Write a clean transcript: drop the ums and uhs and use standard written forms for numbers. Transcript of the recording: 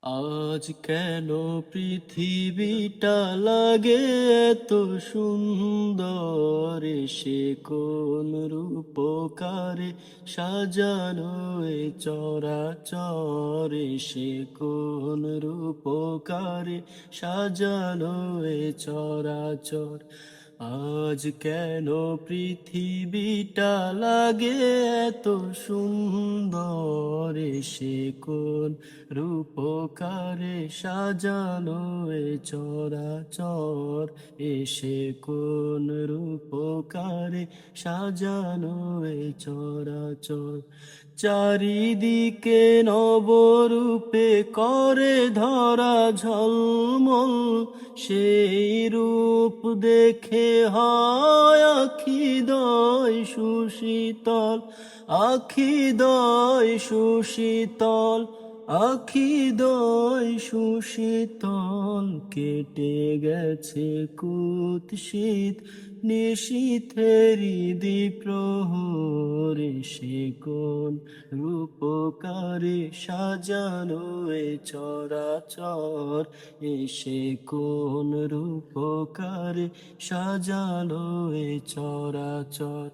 আজ কেন পৃথিবীটা লাগে এত সুন্দর, সে কোন রূপকারে সাজানো এ চরাচরে, সে কোন রূপকারে সাজানো এ চরাচর। আজ কেন পৃথিবীটা লাগে এত সুন্দর, সে কোন রূপকারে সাজানো এ চরাচর, এসে কোন রূপকারে সাজানো এ চরাচর। চারিদিকে নবরূপে করে ধরা ঝলমল, সেই রূপ দেখে হয় আখিদয় সুশীতল, আখিদয় সুশীতল, আখিদয় সুশীতল। কেটে গেছে কুৎসিত নিশীথেরি দ্বিপ্রহরে, সে কোন রূপকারে সাজানো এ চরাচর, এসে কোন রূপকারে সাজানো এ চরাচর।